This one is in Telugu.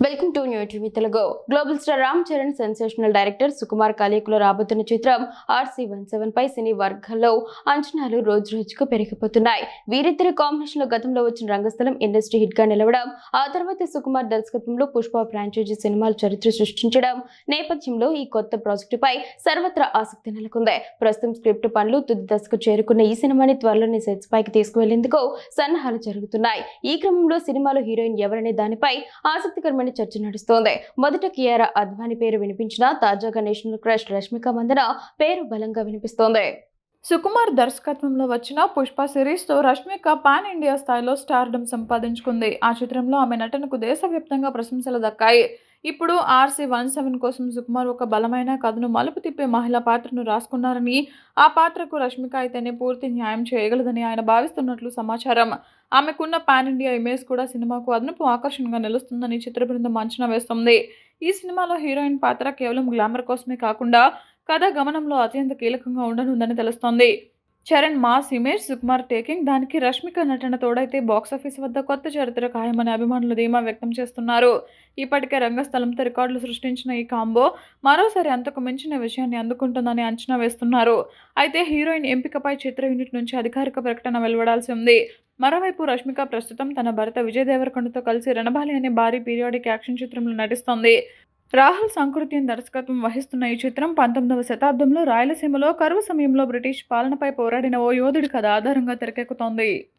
Welcome to new TV Telugu. Global star Ram Charan sensational director Sukumar కలయికలో రాబోతున్న చిత్రం RC-17 పై సినీ వర్గాల్లో అంచనాలు రోజు రోజుకు పెరిగిపోతున్నాయి. వీరిద్దరి కాంబినేషన్ లో గతంలో వచ్చిన రంగస్థలం ఇండస్ట్రీ హిట్ గా నిలవడం, ఆ తర్వాత సుకుమార్ దర్శకత్వంలో పుష్ప ఫ్రాంచైజీ సినిమాలు చరిత్ర సృష్టించడం నేపథ్యంలో ఈ కొత్త ప్రాజెక్టుపై సర్వత్రా ఆసక్తి నెలకొంది. ప్రస్తుతం స్క్రిప్ట్ పనులు తుది దశకు చేరుకున్న ఈ సినిమాని త్వరలోనే సెట్స్ పైకి తీసుకువెళ్లేందుకు సన్నాహాలు జరుగుతున్నాయి. ఈ క్రమంలో సినిమాలో హీరోయిన్ ఎవరనే దానిపై ఆసక్తికరమైన చర్చ నడుస్తోంది. మొదట కియారా అద్వానీ పేరు వినిపించినా తాజాగా నేషనల్ క్రష్ రష్మిక మందన పేరు బలంగా వినిపిస్తోంది. సుకుమార్ దర్శకత్వంలో వచ్చిన పుష్ప సిరీస్తో రష్మిక పాన్ ఇండియా స్థాయిలో స్టార్డమ్ సంపాదించుకుంది. ఆ చిత్రంలో ఆమె నటనకు దేశవ్యాప్తంగా ప్రశంసలు దక్కాయి. ఇప్పుడు RC-17 కోసం సుకుమార్ ఒక బలమైన కథను మలుపు తిప్పే మహిళా పాత్రను రాసుకున్నారని, ఆ పాత్రకు రష్మిక అయితేనే పూర్తి న్యాయం చేయగలదని ఆయన భావిస్తున్నట్లు సమాచారం. ఆమెకున్న పాన్ ఇండియా ఇమేజ్ కూడా సినిమాకు అదనపు ఆకర్షణగా నిలుస్తుందని చిత్ర బృందం అంచనా వేస్తుంది. ఈ సినిమాలో హీరోయిన్ పాత్ర కేవలం గ్లామర్ కోసమే కాకుండా కథ గమనంలో అత్యంత కీలకంగా ఉండనుందని తెలుస్తోంది. Charan mass image, Sukumar taking, దానికి రష్మిక నటన తోడైతే బాక్సాఫీస్ వద్ద కొత్త చరిత్ర ఖాయమని అభిమానులు ధీమా వ్యక్తం చేస్తున్నారు. ఇప్పటికే రంగస్థలంతో రికార్డులు సృష్టించిన ఈ కాంబో మరోసారి అంతకు మించిన విజయాన్ని అందుకుంటుందని అంచనా వేస్తున్నారు. అయితే హీరోయిన్ ఎంపికపై చిత్ర యూనిట్ నుంచి అధికారిక ప్రకటన వెలువడాల్సి ఉంది. మరోవైపు రష్మిక ప్రస్తుతం తన భర్త విజయ్ దేవరకొండతో కలిసి రణబాలి అనే భారీ పీరియాడిక్ యాక్షన్ చిత్రంలో నటిస్తోంది. రాహుల్ సంకృత్యన్ దర్శకత్వం వహిస్తున్న ఈ చిత్రం 19వ శతాబ్దంలో రాయలసీమలో కరువు సమయంలో బ్రిటిష్ పాలనపై పోరాడిన ఓ యోధుడి కథ ఆధారంగా తెరకెక్కుతోంది.